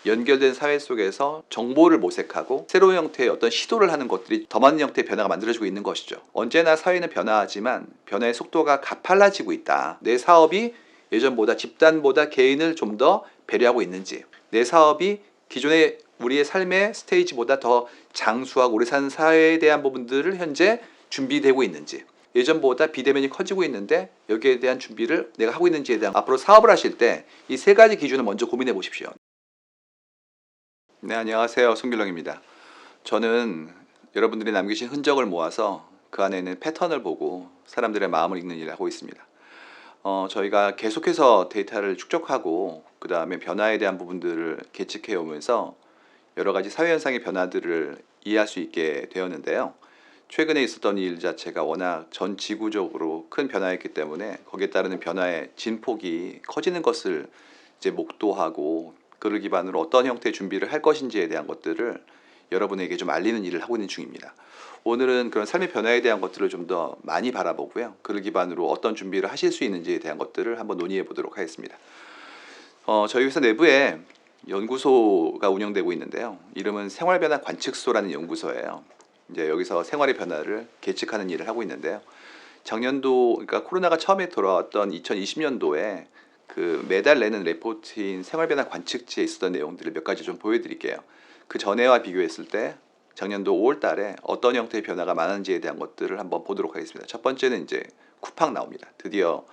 연결된 사회 속에서 정보를 모색하고 새로운 형태의 어떤 시도를 하는 것들이 더 많은 형태의 변화가 만들어지고 있는 것이죠. 언제나 사회는 변화하지만 변화의 속도가 가팔라지고 있다. 내 사업이 예전보다 집단보다 개인을 좀 더 배려하고 있는지, 내 사업이 기존의 우리의 삶의 스테이지보다 더 장수하고 오래 사는 사회에 대한 부분들을 현재 준비되고 있는지, 예전보다 비대면이 커지고 있는데 여기에 대한 준비를 내가 하고 있는지에 대한, 앞으로 사업을 하실 때 이 세 가지 기준을 먼저 고민해 보십시오. 네, 안녕하세요. 송길렁입니다. 저는 여러분들이 남기신 흔적을 모아서 그 안에 있는 패턴을 보고 사람들의 마음을 읽는 일을 하고 있습니다. 저희가 계속해서 데이터를 축적하고 그 다음에 변화에 대한 부분들을 계측해 오면서 여러 가지 사회 현상의 변화들을 이해할 수 있게 되었는데요. 최근에 있었던 일 자체가 워낙 전 지구적으로 큰 변화였기 때문에 거기에 따르는 변화의 진폭이 커지는 것을 이제 목도하고, 그를 기반으로 어떤 형태의 준비를 할 것인지에 대한 것들을 여러분에게 좀 알리는 일을 하고 있는 중입니다. 오늘은 그런 삶의 변화에 대한 것들을 좀 더 많이 바라보고요. 그를 기반으로 어떤 준비를 하실 수 있는지에 대한 것들을 한번 논의해 보도록 하겠습니다. 저희 회사 내부에 연구소가 운영되고 있는데요. 이름은 생활변화 관측소라는 연구소예요. 이제 여기서 생활의 변화를 계측하는 일을 하고 있는데요. 작년도, 그러니까 코로나가 처음에 돌아왔던 2020년도에 그 매달 내는 레포트인 생활변화 관측지에 있었던 내용들을 몇 가지 좀 보여드릴게요. 그 전해와 비교했을 때 작년도 5월 달에 어떤 형태의 변화가 많은지에 대한 것들을 한번 보도록 하겠습니다. 첫 번째는 이제 쿠팡 나옵니다. 드디어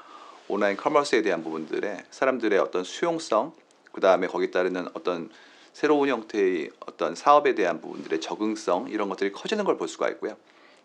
온라인 커머스에 대한 부분들에 사람들의 어떤 수용성, 그 다음에 거기에 따르는 어떤 새로운 형태의 어떤 사업에 대한 부분들의 적응성, 이런 것들이 커지는 걸 볼 수가 있고요.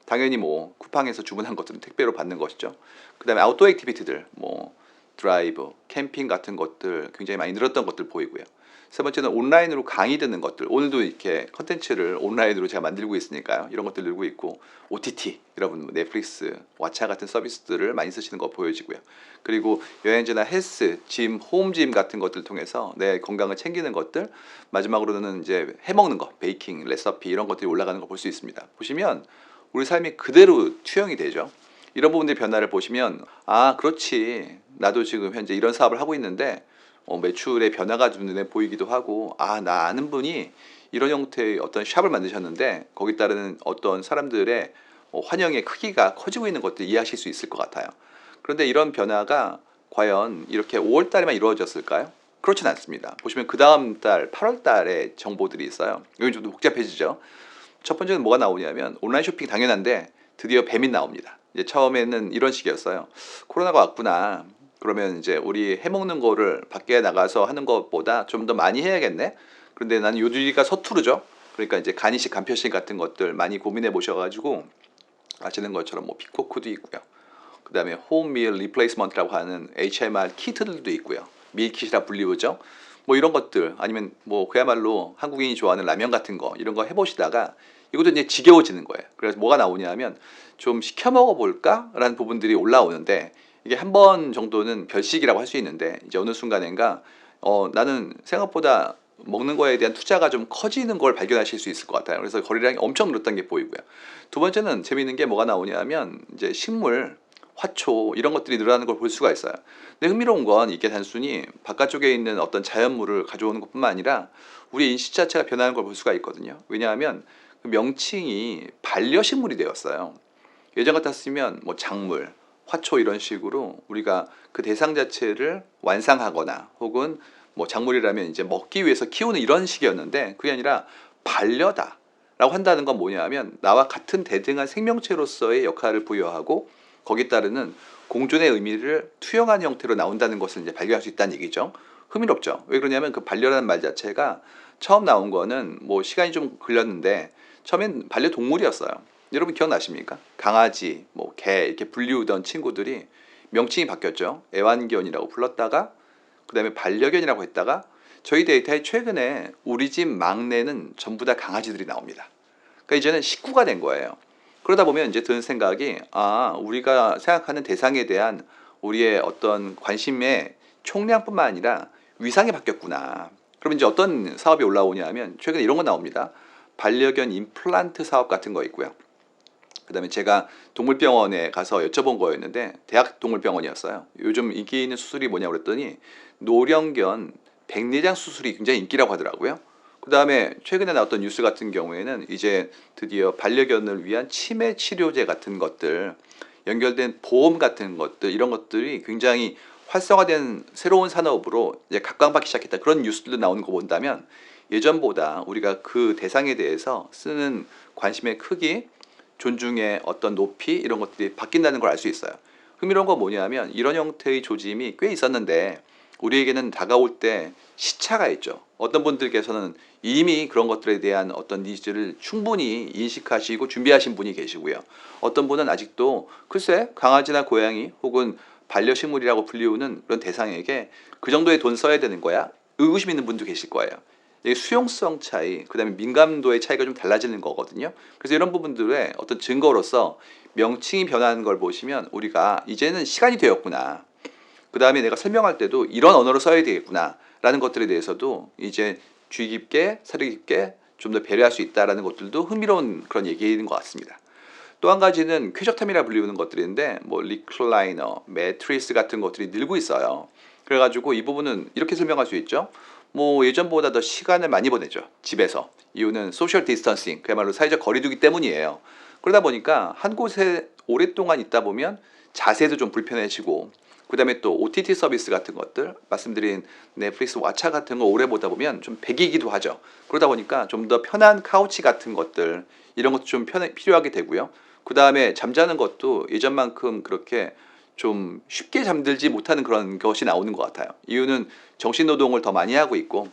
당연히 뭐 쿠팡에서 주문한 것들은 택배로 받는 것이죠. 그 다음에 아웃도어 액티비티들, 뭐 드라이브, 캠핑 같은 것들 굉장히 많이 늘었던 것들 보이고요. 세 번째는 온라인으로 강의 듣는 것들, 오늘도 이렇게 컨텐츠를 온라인으로 제가 만들고 있으니까요. 이런 것들 늘고 있고, OTT, 여러분 넷플릭스, 왓챠 같은 서비스들을 많이 쓰시는 거 보여지고요. 그리고 여행지나 헬스, 짐, 홈짐 같은 것들 통해서 내 건강을 챙기는 것들, 마지막으로는 이제 해먹는 거, 베이킹, 레시피 이런 것들이 올라가는 거 볼 수 있습니다. 보시면 우리 삶이 그대로 투영이 되죠. 이런 부분들의 변화를 보시면, 아 그렇지, 나도 지금 현재 이런 사업을 하고 있는데 매출의 변화가 좀 눈에 보이기도 하고, 아 나 아는 분이 이런 형태의 어떤 샵을 만드셨는데 거기 따르는 어떤 사람들의 환영의 크기가 커지고 있는 것들 이해하실 수 있을 것 같아요. 그런데 이런 변화가 과연 이렇게 5월 달에만 이루어졌을까요? 그렇진 않습니다. 보시면 그 다음 달 8월 달에 정보들이 있어요. 여기 좀 복잡해지죠. 첫 번째는 뭐가 나오냐면, 온라인 쇼핑 당연한데 드디어 뱀이 나옵니다. 이제 처음에는 이런 식이었어요. 코로나가 왔구나. 그러면 이제 우리 해먹는 거를 밖에 나가서 하는 것보다 좀 더 많이 해야겠네. 그런데 나는 요리가 서투르죠. 그러니까 이제 간이식, 간편식 같은 것들 많이 고민해 보셔가지고 아시는 것처럼 뭐 픽포크도 있고요. 그 다음에 홈밀 리플레이스먼트라고 하는 HMR 키트들도 있고요. 밀kit이라 불리우죠. 뭐 이런 것들, 아니면 뭐 그야말로 한국인이 좋아하는 라면 같은 거, 이런 거 해보시다가 이것도 이제 지겨워지는 거예요. 그래서 뭐가 나오냐면, 좀 시켜 먹어볼까? 라는 부분들이 올라오는데, 이게 한 번 정도는 별식이라고 할 수 있는데, 이제 어느 순간인가 나는 생각보다 먹는 거에 대한 투자가 좀 커지는 걸 발견하실 수 있을 것 같아요. 그래서 거래량이 엄청 늘었던 게 보이고요. 두 번째는 재미있는 게 뭐가 나오냐면, 이제 식물, 화초 이런 것들이 늘어나는 걸 볼 수가 있어요. 근데 흥미로운 건 이게 단순히 바깥쪽에 있는 어떤 자연물을 가져오는 것뿐만 아니라 우리 인식 자체가 변하는 걸 볼 수가 있거든요. 왜냐하면 그 명칭이 반려식물이 되었어요. 예전 같았으면 뭐 작물, 화초 이런 식으로 우리가 그 대상 자체를 완상하거나, 혹은 뭐 작물이라면 이제 먹기 위해서 키우는 이런 식이었는데, 그게 아니라 반려다 라고 한다는 건 뭐냐면, 나와 같은 대등한 생명체로서의 역할을 부여하고 거기에 따르는 공존의 의미를 투영한 형태로 나온다는 것을 이제 발견할 수 있다는 얘기죠. 흥미롭죠. 왜 그러냐면, 그 반려라는 말 자체가 처음 나온 거는 뭐 시간이 좀 걸렸는데 처음엔 반려동물이었어요. 여러분 기억나십니까? 강아지, 뭐 개 이렇게 불리우던 친구들이 명칭이 바뀌었죠. 애완견이라고 불렀다가 그 다음에 반려견이라고 했다가, 저희 데이터에 최근에 우리 집 막내는 전부 다 강아지들이 나옵니다. 그러니까 이제는 식구가 된 거예요. 그러다 보면 이제 드는 생각이, 아 우리가 생각하는 대상에 대한 우리의 어떤 관심의 총량뿐만 아니라 위상이 바뀌었구나. 그럼 이제 어떤 사업이 올라오냐 하면, 최근에 이런 거 나옵니다. 반려견 임플란트 사업 같은 거 있고요. 그 다음에 제가 동물병원에 가서 여쭤본 거였는데, 대학 동물병원이었어요. 요즘 인기 있는 수술이 뭐냐고 그랬더니 노령견 백내장 수술이 굉장히 인기라고 하더라고요. 그 다음에 최근에 나왔던 뉴스 같은 경우에는 이제 드디어 반려견을 위한 치매 치료제 같은 것들, 연결된 보험 같은 것들, 이런 것들이 굉장히 활성화된 새로운 산업으로 이제 각광받기 시작했다. 그런 뉴스들도 나오는 거 본다면 예전보다 우리가 그 대상에 대해서 쓰는 관심의 크기, 존중의 어떤 높이, 이런 것들이 바뀐다는 걸 알 수 있어요. 흥미로운 건 뭐냐면 이런 형태의 조짐이 꽤 있었는데 우리에게는 다가올 때 시차가 있죠. 어떤 분들께서는 이미 그런 것들에 대한 어떤 니즈를 충분히 인식하시고 준비하신 분이 계시고요. 어떤 분은 아직도 글쎄 강아지나 고양이 혹은 반려식물이라고 불리우는 그런 대상에게 그 정도의 돈 써야 되는 거야? 의구심 있는 분도 계실 거예요. 이게 수용성 차이, 그다음에 민감도의 차이가 좀 달라지는 거거든요. 그래서 이런 부분들의 어떤 증거로서 명칭이 변하는 걸 보시면 우리가 이제는 시간이 되었구나. 그 다음에 내가 설명할 때도 이런 언어로 써야 되겠구나 라는 것들에 대해서도 이제 주의 깊게 사려 깊게 좀 더 배려할 수 있다라는 것들도 흥미로운 그런 얘기인 것 같습니다. 또 한 가지는 쾌적함이라 불리우는 것들인데 뭐 리클라이너, 매트리스 같은 것들이 늘고 있어요. 그래가지고 이 부분은 이렇게 설명할 수 있죠. 뭐 예전보다 더 시간을 많이 보내죠. 집에서. 이유는 소셜 디스턴싱, 그야말로 사회적 거리두기 때문이에요. 그러다 보니까 한 곳에 오랫동안 있다 보면 자세도 좀 불편해지고, 그 다음에 또 OTT 서비스 같은 것들, 말씀드린 넷플릭스 왓챠 같은 거 오래 보다 보면 좀 배기기도 하죠. 그러다 보니까 좀 더 편한 카우치 같은 것들, 이런 것도 좀 필요하게 되고요. 그 다음에 잠자는 것도 예전만큼 그렇게 좀 쉽게 잠들지 못하는 그런 것이 나오는 것 같아요. 이유는 정신 노동을 더 많이 하고 있고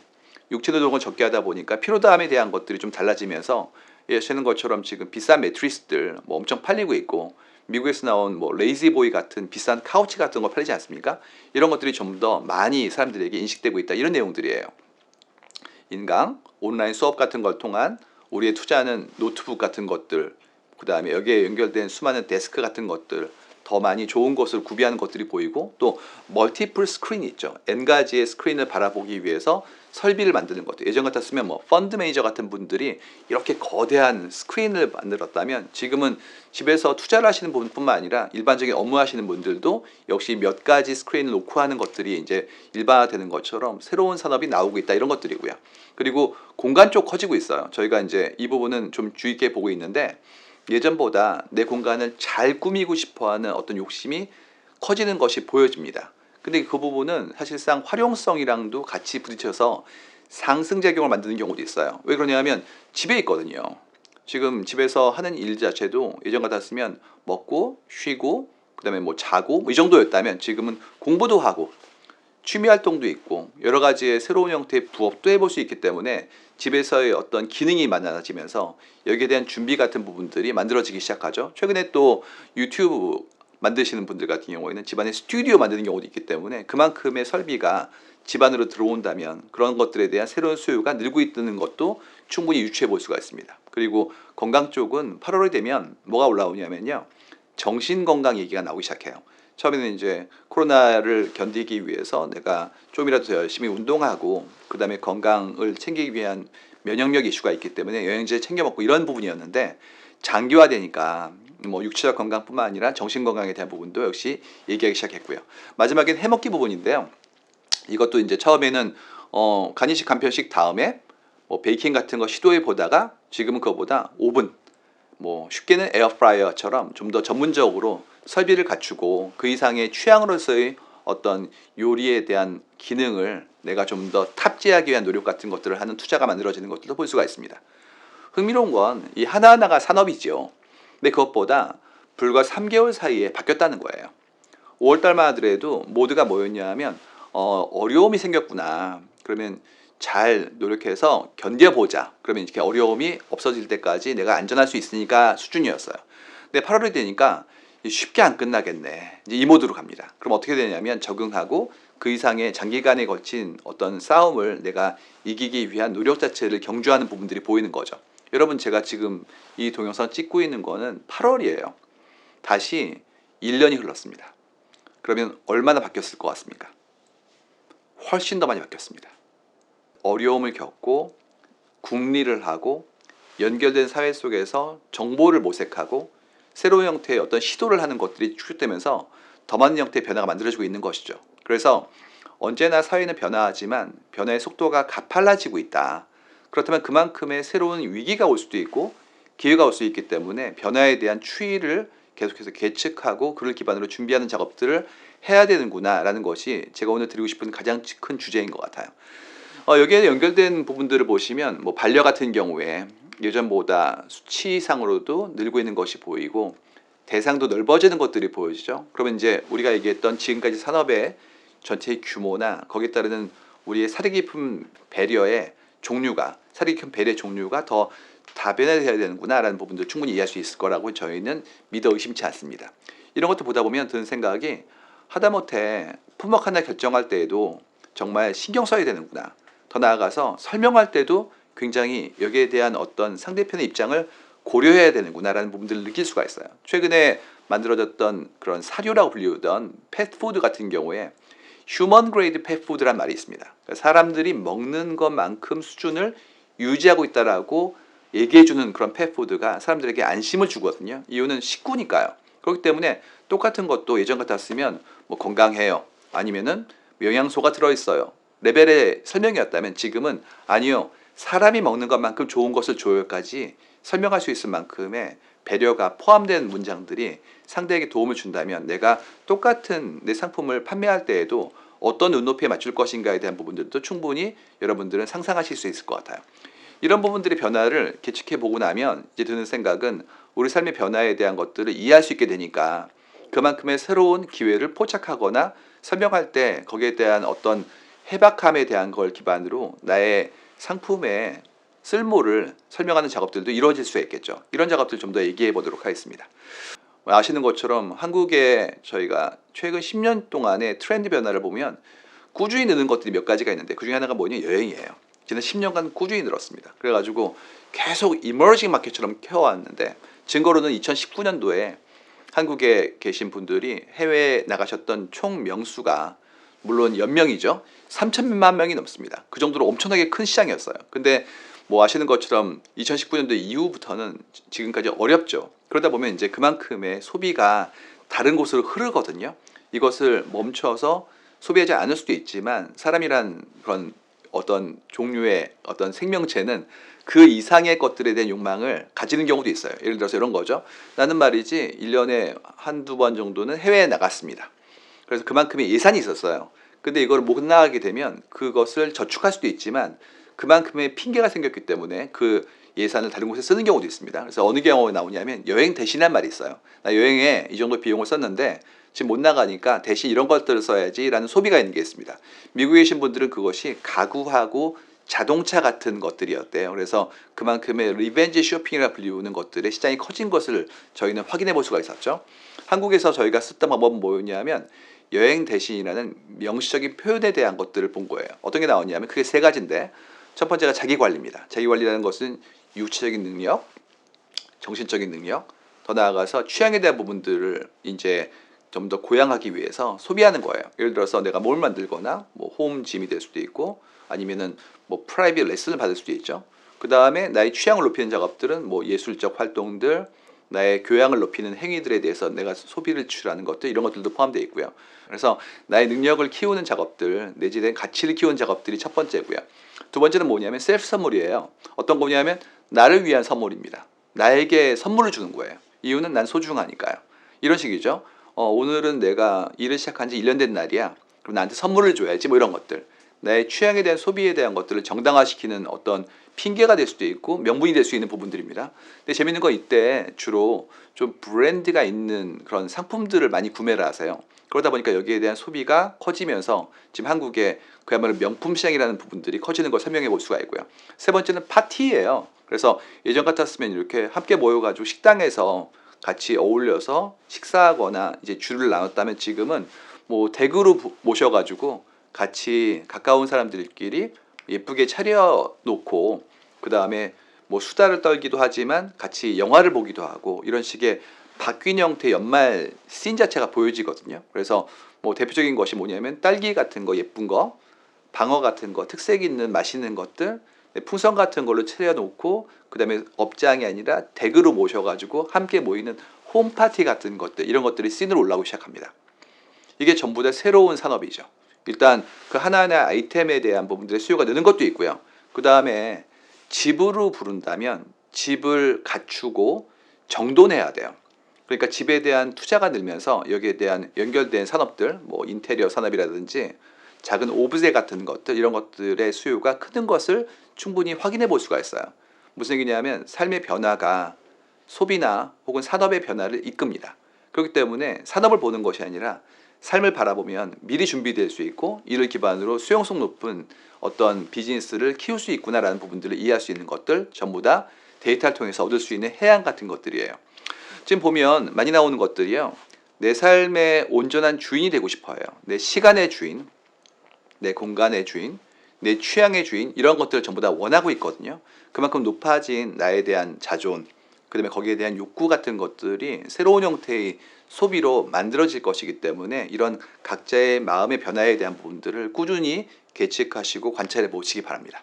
육체 노동을 적게 하다 보니까 피로감에 대한 것들이 좀 달라지면서 예시는 것처럼 지금 비싼 매트리스들 뭐 엄청 팔리고 있고, 미국에서 나온 뭐 레이지보이 같은 비싼 카우치 같은 거 팔리지 않습니까? 이런 것들이 좀 더 많이 사람들에게 인식되고 있다, 이런 내용들이에요. 인강, 온라인 수업 같은 걸 통한 우리의 투자는 노트북 같은 것들, 그 다음에 여기에 연결된 수많은 데스크 같은 것들, 더 많이 좋은 것을 구비하는 것들이 보이고, 또 멀티플 스크린이 있죠. N가지의 스크린을 바라보기 위해서 설비를 만드는 것들. 예전 같았으면 뭐 펀드 매니저 같은 분들이 이렇게 거대한 스크린을 만들었다면 지금은 집에서 투자를 하시는 분뿐만 아니라 일반적인 업무 하시는 분들도 역시 몇 가지 스크린을 놓고 하는 것들이 이제 일반화되는 것처럼 새로운 산업이 나오고 있다, 이런 것들이고요. 그리고 공간 쪽 커지고 있어요. 저희가 이제 이 부분은 좀 주의 있게 보고 있는데 예전보다 내 공간을 잘 꾸미고 싶어하는 어떤 욕심이 커지는 것이 보여집니다. 근데 그 부분은 사실상 활용성이랑도 같이 부딪혀서 상승작용을 만드는 경우도 있어요. 왜 그러냐면 집에 있거든요. 지금 집에서 하는 일 자체도 예전 같았으면 먹고 쉬고 그다음에 뭐 자고 뭐 이 정도였다면 지금은 공부도 하고 취미 활동도 있고 여러 가지의 새로운 형태의 부업도 해볼 수 있기 때문에 집에서의 어떤 기능이 많아지면서 여기에 대한 준비 같은 부분들이 만들어지기 시작하죠. 최근에 또 유튜브 만드시는 분들 같은 경우에는 집안에 스튜디오 만드는 경우도 있기 때문에 그만큼의 설비가 집안으로 들어온다면 그런 것들에 대한 새로운 수요가 늘고 있는 것도 충분히 유추해 볼 수가 있습니다. 그리고 건강 쪽은 8월이 되면 뭐가 올라오냐면요, 정신건강 얘기가 나오기 시작해요. 처음에는 이제 코로나를 견디기 위해서 내가 좀이라도 더 열심히 운동하고 그 다음에 건강을 챙기기 위한 면역력 이슈가 있기 때문에 영양제 챙겨 먹고 이런 부분이었는데, 장기화되니까 뭐 육체적 건강뿐만 아니라 정신 건강에 대한 부분도 역시 얘기하기 시작했고요. 마지막엔 해먹기 부분인데요. 이것도 이제 처음에는 간이식 간편식 다음에 뭐 베이킹 같은 거 시도해 보다가 지금은 그거보다 오븐, 뭐 쉽게는 에어프라이어처럼 좀 더 전문적으로 설비를 갖추고 그 이상의 취향으로서의 어떤 요리에 대한 기능을 내가 좀 더 탑재하기 위한 노력 같은 것들을 하는 투자가 만들어지는 것들도 볼 수가 있습니다. 흥미로운 건 이 하나하나가 산업이죠. 근데 그것보다 불과 3개월 사이에 바뀌었다는 거예요. 5월달만 하더라도 모두가 뭐였냐 하면 어려움이 생겼구나. 그러면 잘 노력해서 견뎌보자. 그러면 이렇게 어려움이 없어질 때까지 내가 안전할 수 있으니까 수준이었어요. 근데 8월이 되니까 쉽게 안 끝나겠네, 이제 이 모드로 갑니다. 그럼 어떻게 되냐면 적응하고 그 이상의 장기간에 걸친 어떤 싸움을 내가 이기기 위한 노력 자체를 경주하는 부분들이 보이는 거죠. 여러분, 제가 지금 이 동영상 찍고 있는 거는 8월이에요. 다시 1년이 흘렀습니다. 그러면 얼마나 바뀌었을 것 같습니까? 훨씬 더 많이 바뀌었습니다. 어려움을 겪고 국리를 하고 연결된 사회 속에서 정보를 모색하고 새로운 형태의 어떤 시도를 하는 것들이 축소되면서 더 많은 형태의 변화가 만들어지고 있는 것이죠. 그래서 언제나 사회는 변화하지만 변화의 속도가 가팔라지고 있다. 그렇다면 그만큼의 새로운 위기가 올 수도 있고 기회가 올 수 있기 때문에 변화에 대한 추이를 계속해서 계측하고 그를 기반으로 준비하는 작업들을 해야 되는구나라는 것이 제가 오늘 드리고 싶은 가장 큰 주제인 것 같아요. 여기에 연결된 부분들을 보시면 뭐 반려 같은 경우에 예전보다 수치상으로도 늘고 있는 것이 보이고 대상도 넓어지는 것들이 보여지죠. 그러면 이제 우리가 얘기했던 지금까지 산업의 전체 규모나 거기에 따르는 우리의 사려 깊은 배려의 종류가 사려 깊은 배려의 종류가 더 다변화되어야 되는구나라는 부분들 충분히 이해할 수 있을 거라고 저희는 믿어 의심치 않습니다. 이런 것도 보다 보면 드는 생각이 하다못해 품목 하나 결정할 때에도 정말 신경 써야 되는구나. 더 나아가서 설명할 때도 굉장히 여기에 대한 어떤 상대편의 입장을 고려해야 되는구나라는 부분들을 느낄 수가 있어요. 최근에 만들어졌던 그런 사료라고 불리우던 펫푸드 같은 경우에 휴먼 그레이드 펫푸드란 말이 있습니다. 그러니까 사람들이 먹는 것만큼 수준을 유지하고 있다라고 얘기해주는 그런 펫푸드가 사람들에게 안심을 주거든요. 이유는 식구니까요. 그렇기 때문에 똑같은 것도 예전 같았으면 뭐 건강해요. 아니면은 영양소가 들어있어요. 레벨의 설명이었다면 지금은 아니요. 사람이 먹는 것만큼 좋은 것을 줘요까지 설명할 수 있을 만큼의 배려가 포함된 문장들이 상대에게 도움을 준다면 내가 똑같은 내 상품을 판매할 때에도 어떤 눈높이에 맞출 것인가에 대한 부분들도 충분히 여러분들은 상상하실 수 있을 것 같아요. 이런 부분들의 변화를 계측해 보고 나면 이제 드는 생각은 우리 삶의 변화에 대한 것들을 이해할 수 있게 되니까 그만큼의 새로운 기회를 포착하거나 설명할 때 거기에 대한 어떤 해박함에 대한 걸 기반으로 나의 상품의 쓸모를 설명하는 작업들도 이루어질 수 있겠죠. 이런 작업들 좀 더 얘기해 보도록 하겠습니다. 아시는 것처럼 한국에 저희가 최근 10년 동안의 트렌드 변화를 보면 꾸준히 느는 것들이 몇 가지가 있는데 그중에 하나가 뭐냐 여행이에요. 지난 10년간 꾸준히 늘었습니다. 그래가지고 계속 이머징 마켓처럼 키워왔는데 증거로는 2019년도에 한국에 계신 분들이 해외에 나가셨던 총 명수가 물론 연명이죠. 3천만 명이 넘습니다. 그 정도로 엄청나게 큰 시장이었어요. 근데 뭐 아시는 것처럼 2019년도 이후부터는 지금까지 어렵죠. 그러다 보면 이제 그만큼의 소비가 다른 곳으로 흐르거든요. 이것을 멈춰서 소비하지 않을 수도 있지만 사람이란 그런 어떤 종류의 어떤 생명체는 그 이상의 것들에 대한 욕망을 가지는 경우도 있어요. 예를 들어서 이런 거죠. 나는 말이지 1년에 한두 번 정도는 해외에 나갔습니다. 그래서 그만큼의 예산이 있었어요. 근데 이걸 못 나가게 되면 그것을 저축할 수도 있지만 그만큼의 핑계가 생겼기 때문에 그 예산을 다른 곳에 쓰는 경우도 있습니다. 그래서 어느 경우에 나오냐면 여행 대신한 말이 있어요. 나 여행에 이 정도 비용을 썼는데 지금 못 나가니까 대신 이런 것들을 써야지라는 소비가 있는 게 있습니다. 미국에 계신 분들은 그것이 가구하고 자동차 같은 것들이었대요. 그래서 그만큼의 리벤지 쇼핑이라 불리우는 것들의 시장이 커진 것을 저희는 확인해 볼 수가 있었죠. 한국에서 저희가 썼던 방법은 뭐였냐면 여행 대신이라는 명시적인 표현에 대한 것들을 본 거예요. 어떤 게 나왔냐면 그게 세 가지인데 첫 번째가 자기관리입니다. 자기관리라는 것은 육체적인 능력, 정신적인 능력, 더 나아가서 취향에 대한 부분들을 이제 좀 더 고양하기 위해서 소비하는 거예요. 예를 들어서 내가 뭘 만들거나 뭐 홈짐이 될 수도 있고 아니면은 뭐 프라이빗 레슨을 받을 수도 있죠. 그 다음에 나의 취향을 높이는 작업들은 뭐 예술적 활동들, 나의 교양을 높이는 행위들에 대해서 내가 소비를 추출하는 것들 이런 것들도 포함되어 있고요. 그래서 나의 능력을 키우는 작업들, 내지된 가치를 키우는 작업들이 첫 번째고요. 두 번째는 뭐냐면 셀프 선물이에요. 어떤 거냐면 나를 위한 선물입니다. 나에게 선물을 주는 거예요. 이유는 난 소중하니까요. 이런 식이죠. 오늘은 내가 일을 시작한 지 1년 된 날이야. 그럼 나한테 선물을 줘야지 뭐 이런 것들. 나의 취향에 대한 소비에 대한 것들을 정당화시키는 어떤 핑계가 될 수도 있고 명분이 될 수 있는 부분들입니다. 근데 재밌는 건 이때 주로 좀 브랜드가 있는 그런 상품들을 많이 구매를 하세요. 그러다 보니까 여기에 대한 소비가 커지면서 지금 한국에 그야말로 명품 시장이라는 부분들이 커지는 걸 설명해 볼 수가 있고요. 세 번째는 파티예요. 그래서 예전 같았으면 이렇게 함께 모여가지고 식당에서 같이 어울려서 식사하거나 이제 주를 나눴다면 지금은 뭐 댁으로 모셔가지고 같이 가까운 사람들끼리 예쁘게 차려놓고 그 다음에 뭐 수다를 떨기도 하지만 같이 영화를 보기도 하고 이런 식의 바뀐 형태의 연말 씬 자체가 보여지거든요. 그래서 뭐 대표적인 것이 뭐냐면 딸기 같은 거 예쁜 거, 방어 같은 거 특색 있는 맛있는 것들, 풍선 같은 걸로 차려놓고 그 다음에 업장이 아니라 댁으로 모셔가지고 함께 모이는 홈파티 같은 것들 이런 것들이 씬으로 올라오기 시작합니다. 이게 전부 다 새로운 산업이죠. 일단 그 하나하나 아이템에 대한 부분들의 수요가 느는 것도 있고요. 그 다음에 집으로 부른다면 집을 갖추고 정돈해야 돼요. 그러니까 집에 대한 투자가 늘면서 여기에 대한 연결된 산업들, 뭐 인테리어 산업이라든지 작은 오브제 같은 것들, 이런 것들의 수요가 크는 것을 충분히 확인해 볼 수가 있어요. 무슨 얘기냐면 삶의 변화가 소비나 혹은 산업의 변화를 이끕니다. 그렇기 때문에 산업을 보는 것이 아니라 삶을 바라보면 미리 준비될 수 있고 이를 기반으로 수용성 높은 어떤 비즈니스를 키울 수 있구나라는 부분들을 이해할 수 있는 것들, 전부 다 데이터를 통해서 얻을 수 있는 해안 같은 것들이에요. 지금 보면 많이 나오는 것들이요, 내 삶의 온전한 주인이 되고 싶어요. 내 시간의 주인, 내 공간의 주인, 내 취향의 주인, 이런 것들을 전부 다 원하고 있거든요. 그만큼 높아진 나에 대한 자존, 그 다음에 거기에 대한 욕구 같은 것들이 새로운 형태의 소비로 만들어질 것이기 때문에 이런 각자의 마음의 변화에 대한 부분들을 꾸준히 계측하시고 관찰해 보시기 바랍니다.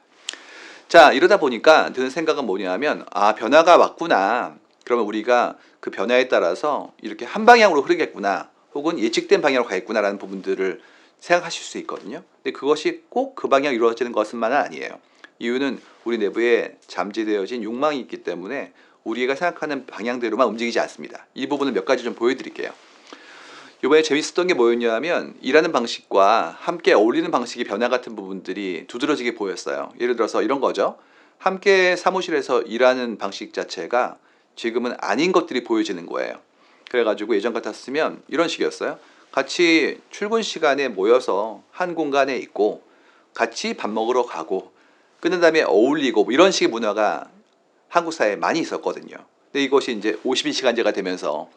자, 이러다 보니까 드는 생각은 뭐냐면, 아, 변화가 왔구나. 그러면 우리가 그 변화에 따라서 이렇게 한 방향으로 흐르겠구나, 혹은 예측된 방향으로 가겠구나라는 부분들을 생각하실 수 있거든요. 근데 그것이 꼭 그 방향으로 이루어지는 것만은 아니에요. 이유는 우리 내부에 잠재되어진 욕망이 있기 때문에 우리가 생각하는 방향대로만 움직이지 않습니다. 이 부분을 몇 가지 좀 보여드릴게요. 이번에 재밌었던 게 뭐였냐면, 일하는 방식과 함께 어울리는 방식의 변화 같은 부분들이 두드러지게 보였어요. 예를 들어서 이런 거죠. 함께 사무실에서 일하는 방식 자체가 지금은 아닌 것들이 보여지는 거예요. 그래가지고 예전 같았으면 이런 식이었어요. 같이 출근 시간에 모여서 한 공간에 있고 같이 밥 먹으러 가고 끝난 다음에 어울리고, 뭐 이런 식의 문화가 한국 사회에 많이 있었거든요. 근데 이것이 이제 52시간제가 되면서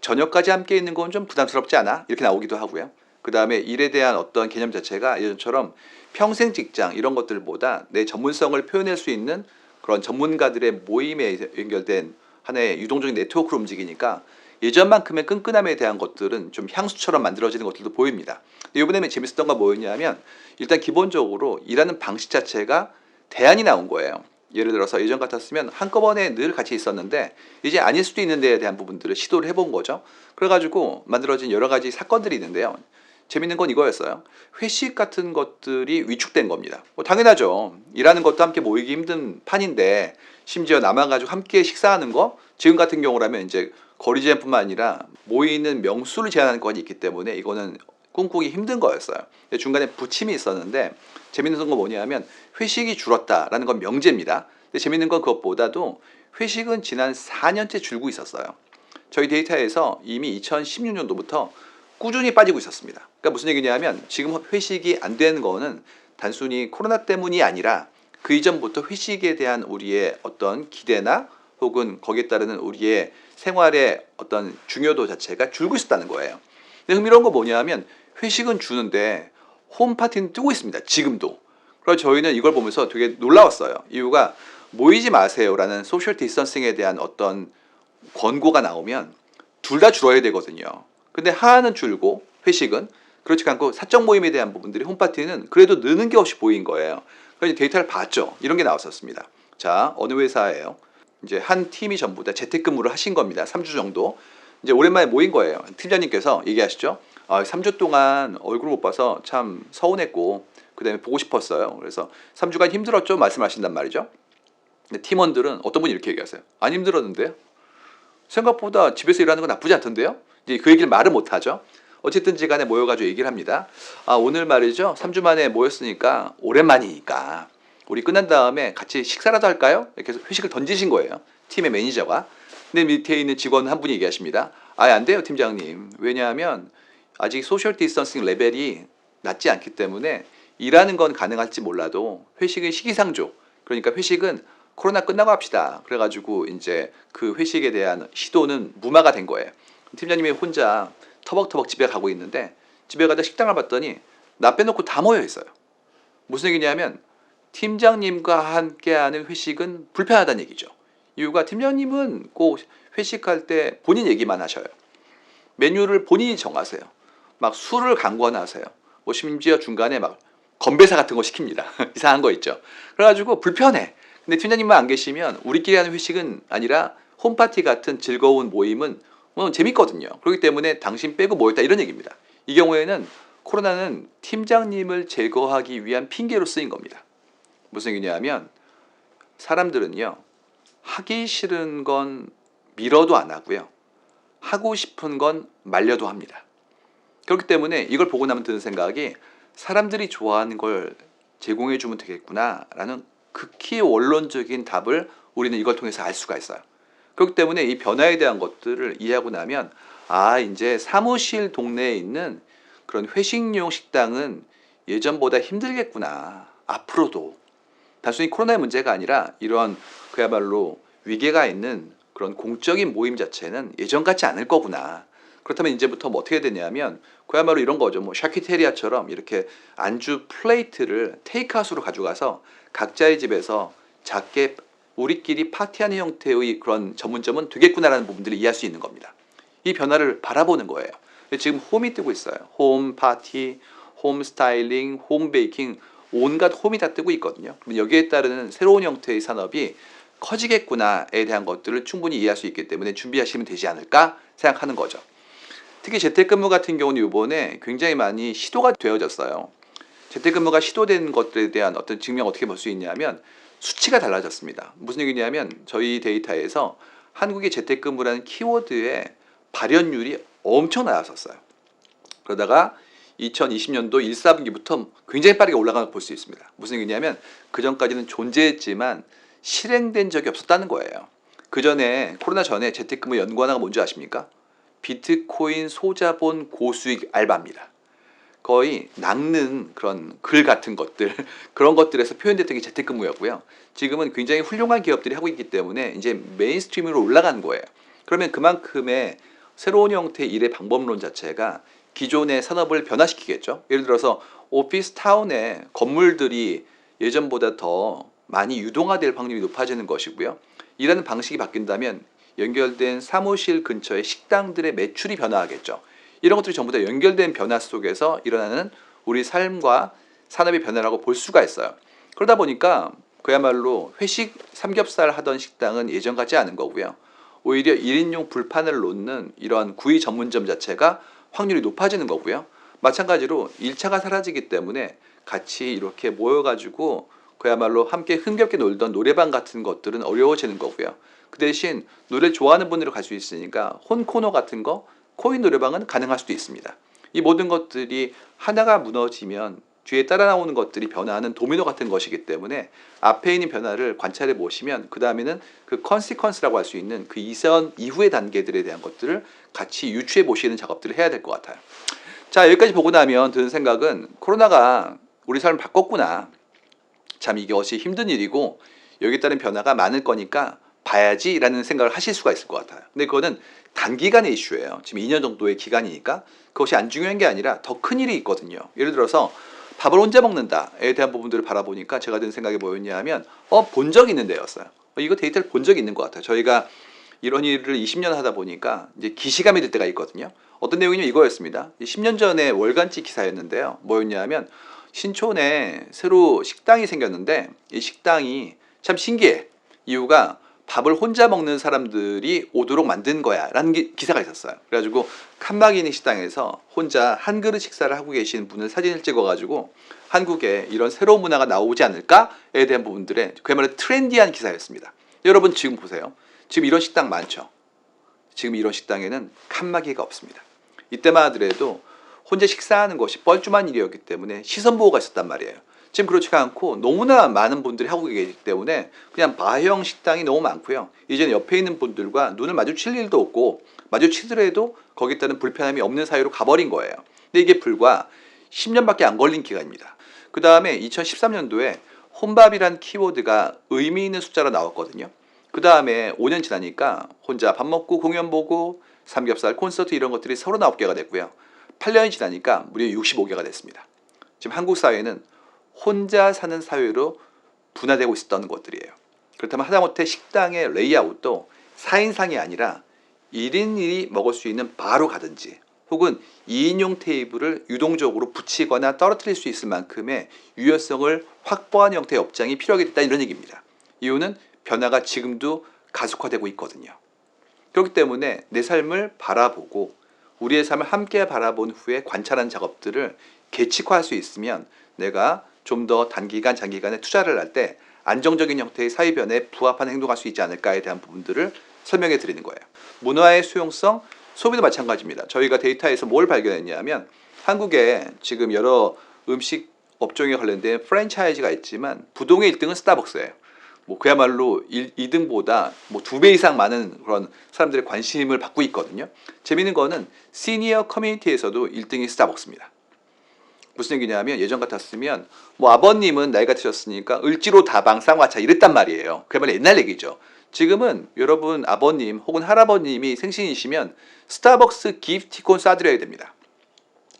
저녁까지 함께 있는 건 좀 부담스럽지 않아? 이렇게 나오기도 하고요. 그 다음에 일에 대한 어떤 개념 자체가 예전처럼 평생 직장 이런 것들보다 내 전문성을 표현할 수 있는 그런 전문가들의 모임에 연결된 하나의 유동적인 네트워크로 움직이니까 예전만큼의 끈끈함에 대한 것들은 좀 향수처럼 만들어지는 것들도 보입니다. 근데 이번에 재밌었던 건 뭐였냐면, 일단 기본적으로 일하는 방식 자체가 대안이 나온 거예요. 예를 들어서 예전 같았으면 한꺼번에 늘 같이 있었는데 이제 아닐 수도 있는 데에 대한 부분들을 시도를 해본 거죠. 그래가지고 만들어진 여러 가지 사건들이 있는데요. 재밌는 건 이거였어요. 회식 같은 것들이 위축된 겁니다. 뭐 당연하죠. 일하는 것도 함께 모이기 힘든 판인데 심지어 남아가지고 함께 식사하는 거, 지금 같은 경우라면 이제 거리 제한뿐만 아니라 모이는 명수를 제한하는 건이 있기 때문에 이거는 꿈꾸기 힘든 거였어요. 중간에 부침이 있었는데 재밌는 건 뭐냐면, 회식이 줄었다라는 건 명제입니다. 근데 재밌는 건 그것보다도 회식은 지난 4년째 줄고 있었어요. 저희 데이터에서 이미 2016년도부터 꾸준히 빠지고 있었습니다. 그러니까 무슨 얘기냐면, 지금 회식이 안 되는 거는 단순히 코로나 때문이 아니라 그 이전부터 회식에 대한 우리의 어떤 기대나 혹은 거기에 따르는 우리의 생활의 어떤 중요도 자체가 줄고 있었다는 거예요. 근데 흥미로운 거 뭐냐면, 회식은 주는데 홈파티는 뜨고 있습니다. 지금도. 그래서 저희는 이걸 보면서 되게 놀라웠어요. 이유가, 모이지 마세요라는 소셜 디스턴싱에 대한 어떤 권고가 나오면 둘 다 줄어야 되거든요. 근데 하나는 줄고 회식은 그렇지 않고 사적 모임에 대한 부분들이, 홈파티는 그래도 느는 게 없이 보인 거예요. 그래서 데이터를 봤죠. 이런 게 나왔었습니다. 자, 어느 회사예요? 이제 한 팀이 전부 다 재택근무를 하신 겁니다. 3주 정도. 이제 오랜만에 모인 거예요. 팀장님께서 얘기하시죠. 3주 동안 얼굴 못 봐서 참 서운했고 그 다음에 보고 싶었어요. 그래서 3주간 힘들었죠? 말씀하신단 말이죠. 근데 팀원들은 어떤 분이 이렇게 얘기하세요. 안 힘들었는데요? 생각보다 집에서 일하는 건 나쁘지 않던데요? 이제 그 얘기를 말을 못하죠. 어쨌든지 간에 모여가지고 얘기를 합니다. 오늘 말이죠, 3주 만에 모였으니까 오랜만이니까 우리 끝난 다음에 같이 식사라도 할까요? 이렇게 해서 회식을 던지신 거예요. 팀의 매니저가. 근데 밑에 있는 직원 한 분이 얘기하십니다. 안 돼요, 팀장님. 왜냐하면 아직 소셜 디스턴싱 레벨이 낮지 않기 때문에 일하는 건 가능할지 몰라도 회식은 시기상조. 그러니까 회식은 코로나 끝나고 합시다. 그래가지고 이제 그 회식에 대한 시도는 무마가 된 거예요. 팀장님이 혼자 터벅터벅 집에 가고 있는데, 집에 가다 식당을 봤더니 나 빼놓고 다 모여 있어요. 무슨 얘기냐면, 팀장님과 함께하는 회식은 불편하다는 얘기죠. 이유가, 팀장님은 꼭 회식할 때 본인 얘기만 하셔요. 메뉴를 본인이 정하세요. 막 술을 강권하세요. 뭐 심지어 중간에 막 건배사 같은 거 시킵니다. 이상한 거 있죠. 그래가지고 불편해. 근데 팀장님만 안 계시면 우리끼리 하는 회식은 아니라 홈파티 같은 즐거운 모임은 재밌거든요. 그렇기 때문에 당신 빼고 모였다, 이런 얘기입니다. 이 경우에는 코로나는 팀장님을 제거하기 위한 핑계로 쓰인 겁니다. 무슨 얘기냐면 사람들은요, 하기 싫은 건 미뤄도 안 하고요, 하고 싶은 건 말려도 합니다. 그렇기 때문에 이걸 보고 나면 드는 생각이 사람들이 좋아하는 걸 제공해 주면 되겠구나 라는 극히 원론적인 답을 우리는 이걸 통해서 알 수가 있어요. 그렇기 때문에 이 변화에 대한 것들을 이해하고 나면 이제 사무실 동네에 있는 그런 회식용 식당은 예전보다 힘들겠구나. 앞으로도 단순히 코로나의 문제가 아니라 이런 그야말로 위계가 있는 그런 공적인 모임 자체는 예전 같지 않을 거구나. 그렇다면 이제부터 뭐 어떻게 되냐면 그야말로 이런 거죠. 뭐 샤키테리아처럼 이렇게 안주 플레이트를 테이크아웃으로 가져가서 각자의 집에서 작게 우리끼리 파티하는 형태의 그런 전문점은 되겠구나라는 부분들을 이해할 수 있는 겁니다. 이 변화를 바라보는 거예요. 지금 홈이 뜨고 있어요. 홈 파티, 홈 스타일링, 홈 베이킹, 온갖 홈이 다 뜨고 있거든요. 그럼 여기에 따르는 새로운 형태의 산업이 커지겠구나에 대한 것들을 충분히 이해할 수 있기 때문에 준비하시면 되지 않을까 생각하는 거죠. 특히 재택근무 같은 경우는 이번에 굉장히 많이 시도가 되어졌어요. 재택근무가 시도된 것들에 대한 어떤 증명 어떻게 볼 수 있냐면 수치가 달라졌습니다. 무슨 얘기냐면 저희 데이터에서 한국의 재택근무라는 키워드의 발현율이 엄청 나왔었어요. 그러다가 2020년도 1, 4분기부터 굉장히 빠르게 올라가는 걸 볼 수 있습니다. 무슨 얘기냐면 그전까지는 존재했지만 실행된 적이 없었다는 거예요. 그전에 코로나 전에 재택근무 연관어가 뭔지 아십니까? 비트코인 소자본 고수익 알바입니다. 거의 낚는 그런 글 같은 것들 그런 것들에서 표현됐던 게 재택근무였고요. 지금은 굉장히 훌륭한 기업들이 하고 있기 때문에 이제 메인스트림으로 올라간 거예요. 그러면 그만큼의 새로운 형태의 일의 방법론 자체가 기존의 산업을 변화시키겠죠. 예를 들어서 오피스 타운의 건물들이 예전보다 더 많이 유동화될 확률이 높아지는 것이고요. 일하는 방식이 바뀐다면 연결된 사무실 근처의 식당들의 매출이 변화하겠죠. 이런 것들이 전부 다 연결된 변화 속에서 일어나는 우리 삶과 산업의 변화라고 볼 수가 있어요. 그러다 보니까 그야말로 회식 삼겹살 하던 식당은 예전 같지 않은 거고요. 오히려 1인용 불판을 놓는 이런 구이 전문점 자체가 확률이 높아지는 거고요. 마찬가지로 1차가 사라지기 때문에 같이 이렇게 모여가지고 그야말로 함께 흥겹게 놀던 노래방 같은 것들은 어려워지는 거고요. 그 대신 노래를 좋아하는 분들로 갈 수 있으니까 홈코너 같은 거, 코인 노래방은 가능할 수도 있습니다. 이 모든 것들이 하나가 무너지면 뒤에 따라 나오는 것들이 변화하는 도미노 같은 것이기 때문에 앞에 있는 변화를 관찰해 보시면 그 다음에는 그 컨시퀀스라고 할 수 있는 그 이전 이후의 단계들에 대한 것들을 같이 유추해 보시는 작업들을 해야 될 것 같아요. 자, 여기까지 보고 나면 드는 생각은 코로나가 우리 삶을 바꿨구나. 참 이것이 힘든 일이고 여기에 따른 변화가 많을 거니까 봐야지라는 생각을 하실 수가 있을 것 같아요. 근데 그거는 단기간의 이슈예요. 지금 2년 정도의 기간이니까 그것이 안 중요한 게 아니라 더 큰 일이 있거든요. 예를 들어서 밥을 혼자 먹는다에 대한 부분들을 바라보니까 제가 든 생각이 뭐였냐 하면 본 적이 있는 데였어요. 이거 데이터를 본 적이 있는 것 같아요. 저희가 이런 일을 20년 하다 보니까 이제 기시감이 들 때가 있거든요. 어떤 내용이냐면 이거였습니다. 10년 전에 월간지 기사였는데요. 뭐였냐 하면 신촌에 새로 식당이 생겼는데 이 식당이 참 신기해. 이유가 밥을 혼자 먹는 사람들이 오도록 만든 거야 라는 기사가 있었어요. 그래가지고 칸막이 있는 식당에서 혼자 한 그릇 식사를 하고 계신 분을 사진을 찍어가지고 한국에 이런 새로운 문화가 나오지 않을까에 대한 부분들의 그야말로 트렌디한 기사였습니다. 여러분 지금 보세요. 지금 이런 식당 많죠. 지금 이런 식당에는 칸막이가 없습니다. 이때만 하더라도 혼자 식사하는 것이 뻘쭘한 일이었기 때문에 시선 보호가 있었단 말이에요. 지금 그렇지가 않고 너무나 많은 분들이 하고 계시기 때문에 그냥 바형 식당이 너무 많고요. 이제는 옆에 있는 분들과 눈을 마주칠 일도 없고 마주치더라도 거기에 따른 불편함이 없는 사이로 가버린 거예요. 근데 이게 불과 10년밖에 안 걸린 기간입니다. 그 다음에 2013년도에 혼밥이란 키워드가 의미 있는 숫자로 나왔거든요. 그 다음에 5년 지나니까 혼자 밥 먹고 공연 보고 삼겹살 콘서트 이런 것들이 39개가 됐고요. 8년이 지나니까 무려 65개가 됐습니다. 지금 한국 사회는 혼자 사는 사회로 분화되고 있었던 것들이에요. 그렇다면 하다못해 식당의 레이아웃도 4인상이 아니라 1인 1이 먹을 수 있는 바로 가든지 혹은 2인용 테이블을 유동적으로 붙이거나 떨어뜨릴 수 있을 만큼의 유연성을 확보한 형태의 업장이 필요하겠다 이런 얘기입니다. 이유는 변화가 지금도 가속화되고 있거든요. 그렇기 때문에 내 삶을 바라보고 우리의 삶을 함께 바라본 후에 관찰한 작업들을 계측화할 수 있으면 내가 좀 더 단기간, 장기간에 투자를 할 때 안정적인 형태의 사회 변화에 부합한 행동할 수 있지 않을까에 대한 부분들을 설명해 드리는 거예요. 문화의 수용성, 소비도 마찬가지입니다. 저희가 데이터에서 뭘 발견했냐면 한국에 지금 여러 음식 업종에 관련된 프랜차이즈가 있지만 부동의 1등은 스타벅스예요. 뭐 그야말로 2등보다 뭐 2배 이상 많은 그런 사람들의 관심을 받고 있거든요. 재밌는 거는 시니어 커뮤니티에서도 1등이 스타벅스입니다. 무슨 얘기냐면 예전 같았으면 뭐 아버님은 나이가 드셨으니까 을지로 다방 쌍화차 이랬단 말이에요. 그야말로 옛날 얘기죠. 지금은 여러분 아버님 혹은 할아버님이 생신이시면 스타벅스 기프티콘 쏴드려야 됩니다.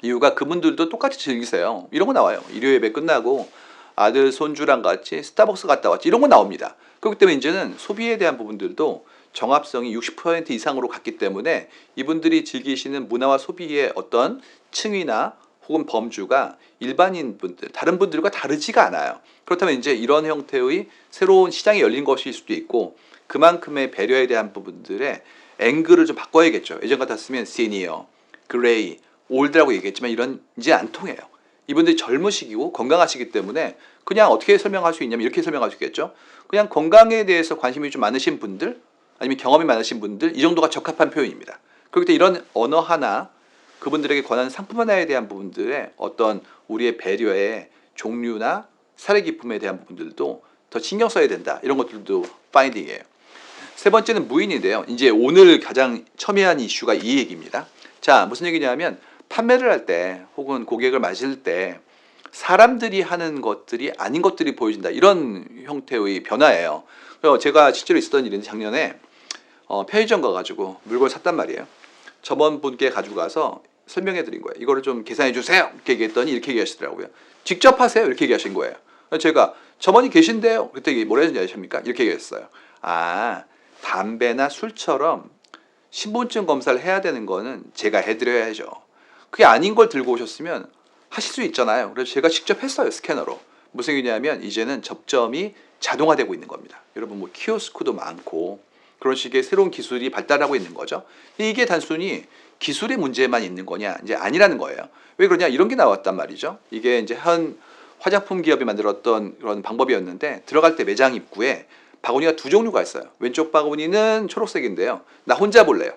이유가 그분들도 똑같이 즐기세요. 이런 거 나와요. 일요 예배 끝나고 아들 손주랑 같이 스타벅스 갔다 왔지 이런 거 나옵니다. 그렇기 때문에 이제는 소비에 대한 부분들도 정합성이 60% 이상으로 갔기 때문에 이분들이 즐기시는 문화와 소비의 어떤 층위나 혹은 범주가 일반인 분들, 다른 분들과 다르지가 않아요. 그렇다면 이제 이런 형태의 새로운 시장이 열린 것일 수도 있고 그만큼의 배려에 대한 부분들의 앵글을 좀 바꿔야겠죠. 예전 같았으면 시니어, 그레이, 올드라고 얘기했지만 이런 이제 안 통해요. 이분들이 젊으시고 건강하시기 때문에 그냥 어떻게 설명할 수 있냐면 이렇게 설명할 수 있겠죠. 그냥 건강에 대해서 관심이 좀 많으신 분들 아니면 경험이 많으신 분들 이 정도가 적합한 표현입니다. 그렇기 때문에 이런 언어 하나 그분들에게 권하는 상품 하나에 대한 부분들의 어떤 우리의 배려의 종류나 사례 기품에 대한 부분들도 더 신경 써야 된다. 이런 것들도 파인딩이에요. 세 번째는 무인인데요. 이제 오늘 가장 첨예한 이슈가 이 얘기입니다. 자, 무슨 얘기냐면 판매를 할 때 혹은 고객을 맞을 때 사람들이 하는 것들이 아닌 것들이 보여진다. 이런 형태의 변화예요. 그래서 제가 실제로 있었던 일인데 작년에 편의점 가가지고 물건을 샀단 말이에요. 점원 분께 가지고 가서 설명해 드린 거예요. 이거를 좀 계산해 주세요. 이렇게 얘기했더니 이렇게 얘기하시더라고요. 직접 하세요. 이렇게 얘기하신 거예요. 제가 점원이 계신데요. 그때 뭐라 했는지 아십니까? 이렇게 얘기했어요. 아, 담배나 술처럼 신분증 검사를 해야 되는 거는 제가 해드려야죠. 그게 아닌 걸 들고 오셨으면 하실 수 있잖아요. 그래서 제가 직접 했어요. 스캐너로. 무슨 얘기냐면 이제는 접점이 자동화되고 있는 겁니다. 여러분 뭐 키오스크도 많고 그런 식의 새로운 기술이 발달하고 있는 거죠. 이게 단순히 기술의 문제만 있는 거냐? 이제 아니라는 거예요. 왜 그러냐? 이런 게 나왔단 말이죠. 이게 이제 한 화장품 기업이 만들었던 그런 방법이었는데 들어갈 때 매장 입구에 바구니가 두 종류가 있어요. 왼쪽 바구니는 초록색인데요. 나 혼자 볼래요.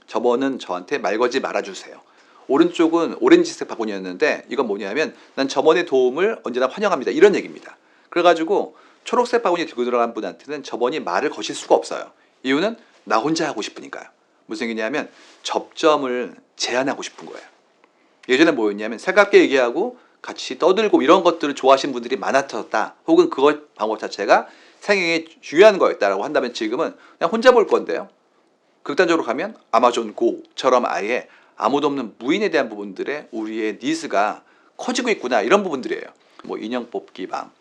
저번은 저한테 말 걸지 말아주세요. 오른쪽은 오렌지색 바구니였는데 이건 뭐냐면 난 저번의 도움을 언제나 환영합니다. 이런 얘기입니다. 그래가지고 초록색 바구니 들고 들어간 분한테는 저번이 말을 거실 수가 없어요. 이유는 나 혼자 하고 싶으니까요. 무슨 얘기냐면 접점을 제한하고 싶은 거예요. 예전에 뭐였냐면 살갑게 얘기하고 같이 떠들고 이런 것들을 좋아하시는 분들이 많아졌다. 혹은 그걸 방법 자체가 상행에 중요한 거였다라고 한다면 지금은 그냥 혼자 볼 건데요. 극단적으로 가면 아마존 고처럼 아예 아무도 없는 무인에 대한 부분들의 우리의 니즈가 커지고 있구나 이런 부분들이에요. 뭐 인형 뽑기 방,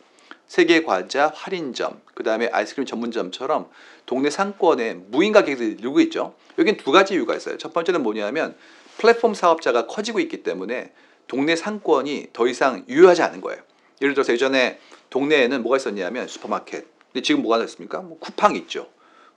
세계 과자 할인점, 그 다음에 아이스크림 전문점처럼 동네 상권에 무인 가게들이 늘고 있죠. 여긴 두 가지 이유가 있어요. 첫 번째는 뭐냐면 플랫폼 사업자가 커지고 있기 때문에 동네 상권이 더 이상 유효하지 않은 거예요. 예를 들어서 예전에 동네에는 뭐가 있었냐면 슈퍼마켓. 근데 지금 뭐가 있습니까? 뭐 쿠팡 있죠.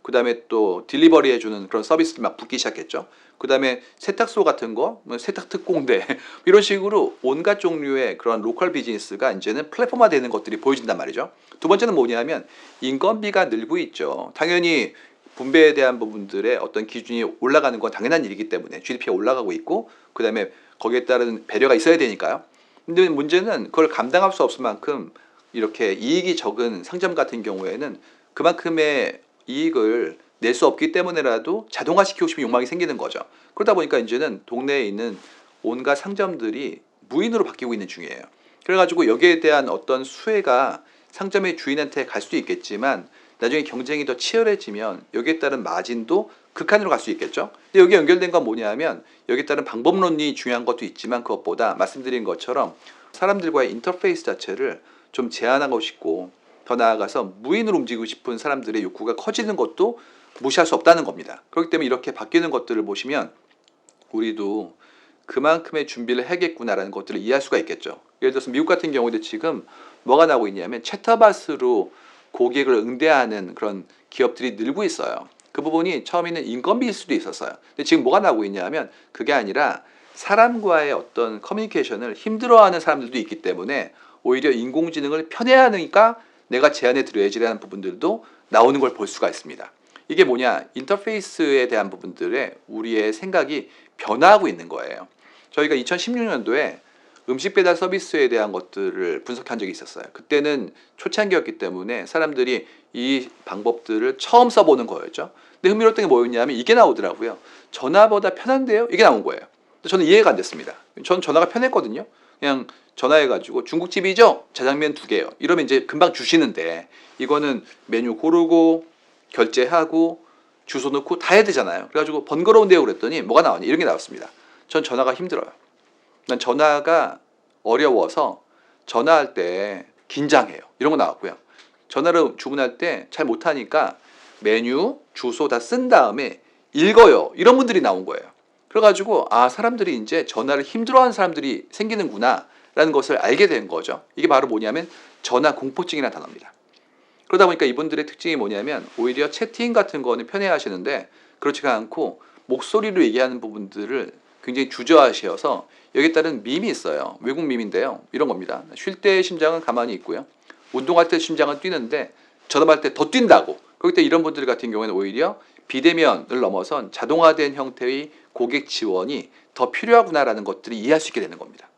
그 다음에 또 딜리버리 해주는 그런 서비스들이 막 붙기 시작했죠. 그 다음에 세탁소 같은 거, 뭐 세탁 특공대 이런 식으로 온갖 종류의 그런 로컬 비즈니스가 이제는 플랫폼화 되는 것들이 보여진단 말이죠. 두 번째는 뭐냐면 인건비가 늘고 있죠. 당연히 분배에 대한 부분들의 어떤 기준이 올라가는 건 당연한 일이기 때문에 GDP가 올라가고 있고 그 다음에 거기에 따른 배려가 있어야 되니까요. 근데 문제는 그걸 감당할 수 없을 만큼 이렇게 이익이 적은 상점 같은 경우에는 그만큼의 이익을 낼 수 없기 때문에라도 자동화시키고 싶은 욕망이 생기는 거죠. 그러다 보니까 이제는 동네에 있는 온갖 상점들이 무인으로 바뀌고 있는 중이에요. 그래가지고 여기에 대한 어떤 수혜가 상점의 주인한테 갈 수도 있겠지만 나중에 경쟁이 더 치열해지면 여기에 따른 마진도 극한으로 갈 수 있겠죠. 근데 여기 연결된 건 뭐냐면 여기에 따른 방법론이 중요한 것도 있지만 그것보다 말씀드린 것처럼 사람들과의 인터페이스 자체를 좀 제한하고 싶고 더 나아가서 무인으로 움직이고 싶은 사람들의 욕구가 커지는 것도 무시할 수 없다는 겁니다. 그렇기 때문에 이렇게 바뀌는 것들을 보시면 우리도 그만큼의 준비를 해야겠구나라는 것들을 이해할 수가 있겠죠. 예를 들어서 미국 같은 경우에도 지금 뭐가 나오고 있냐면 채터바스로 고객을 응대하는 그런 기업들이 늘고 있어요. 그 부분이 처음에는 인건비일 수도 있었어요. 근데 지금 뭐가 나오고 있냐면 그게 아니라 사람과의 어떤 커뮤니케이션을 힘들어하는 사람들도 있기 때문에 오히려 인공지능을 편애하니까 내가 제안해 드려야지라는 부분들도 나오는 걸 볼 수가 있습니다. 이게 뭐냐, 인터페이스에 대한 부분들에 우리의 생각이 변화하고 있는 거예요. 저희가 2016년도에 음식 배달 서비스에 대한 것들을 분석한 적이 있었어요. 그때는 초창기였기 때문에 사람들이 이 방법들을 처음 써보는 거였죠. 근데 흥미로웠던 게 뭐였냐면 이게 나오더라고요. 전화보다 편한데요? 이게 나온 거예요. 저는 이해가 안 됐습니다. 전 전화가 편했거든요. 그냥 전화해가지고 중국집이죠? 자장면 2개요. 이러면 이제 금방 주시는데 이거는 메뉴 고르고 결제하고 주소 넣고 다 해야 되잖아요. 그래가지고 번거로운데요 그랬더니 뭐가 나왔냐, 이런 게 나왔습니다. 전 전화가 힘들어요. 난 전화가 어려워서 전화할 때 긴장해요. 이런 거 나왔고요. 전화를 주문할 때 잘 못하니까 메뉴, 주소 다 쓴 다음에 읽어요. 이런 분들이 나온 거예요. 그래가지고 아, 사람들이 이제 전화를 힘들어하는 사람들이 생기는구나 라는 것을 알게 된 거죠. 이게 바로 뭐냐면 전화 공포증이라는 단어입니다. 그러다 보니까 이분들의 특징이 뭐냐면 오히려 채팅 같은 거는 편애하시는데 그렇지가 않고 목소리로 얘기하는 부분들을 굉장히 주저하셔서 여기에 따른 밈이 있어요. 외국 밈인데요. 이런 겁니다. 쉴 때 심장은 가만히 있고요. 운동할 때 심장은 뛰는데 전화할 때 더 뛴다고. 그렇기 때문에 이런 분들 같은 경우에는 오히려 비대면을 넘어선 자동화된 형태의 고객 지원이 더 필요하구나라는 것들을 이해할 수 있게 되는 겁니다.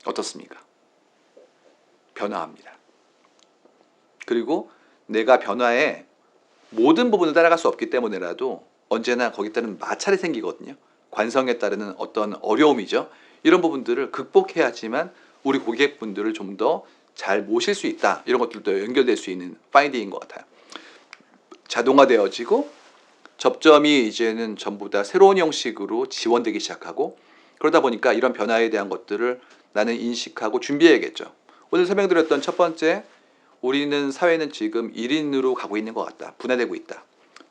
어떻습니까? 변화합니다. 그리고 내가 변화에 모든 부분을 따라갈 수 없기 때문에라도 언제나 거기에 따른 마찰이 생기거든요. 관성에 따르는 어떤 어려움이죠. 이런 부분들을 극복해야지만 우리 고객분들을 좀 더 잘 모실 수 있다. 이런 것들도 연결될 수 있는 파인딩인 것 같아요. 자동화되어지고 접점이 이제는 전부 다 새로운 형식으로 지원되기 시작하고 그러다 보니까 이런 변화에 대한 것들을 나는 인식하고 준비해야겠죠. 오늘 설명드렸던 첫 번째, 우리는 사회는 지금 1인으로 가고 있는 것 같다. 분화되고 있다.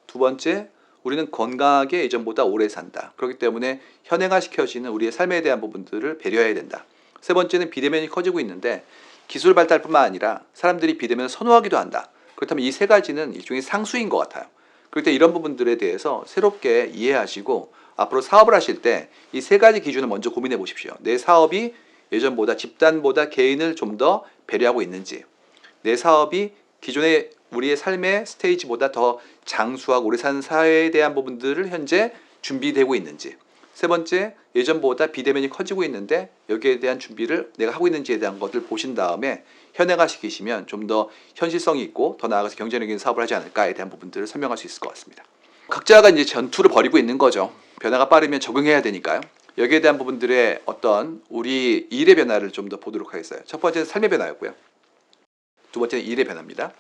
두 번째, 우리는 건강하게 예전보다 오래 산다. 그렇기 때문에 현행화시켜지는 우리의 삶에 대한 부분들을 배려해야 된다. 세 번째는 비대면이 커지고 있는데 기술 발달뿐만 아니라 사람들이 비대면을 선호하기도 한다. 그렇다면 이 세 가지는 일종의 상수인 것 같아요. 그럴 때 이런 부분들에 대해서 새롭게 이해하시고 앞으로 사업을 하실 때 이 세 가지 기준을 먼저 고민해 보십시오. 내 사업이 예전보다 집단보다 개인을 좀 더 배려하고 있는지, 내 사업이 기존의 우리의 삶의 스테이지보다 더 장수하고 오래 사는 사회에 대한 부분들을 현재 준비되고 있는지, 세 번째, 예전보다 비대면이 커지고 있는데 여기에 대한 준비를 내가 하고 있는지에 대한 것을 보신 다음에 현행화시키시면 좀 더 현실성이 있고 더 나아가서 경제적인 사업을 하지 않을까에 대한 부분들을 설명할 수 있을 것 같습니다. 각자가 이제 전투를 벌이고 있는 거죠. 변화가 빠르면 적응해야 되니까요. 여기에 대한 부분들의 어떤 우리 일의 변화를 좀 더 보도록 하겠어요. 첫 번째는 삶의 변화였고요. 두 번째는 일의 변화입니다.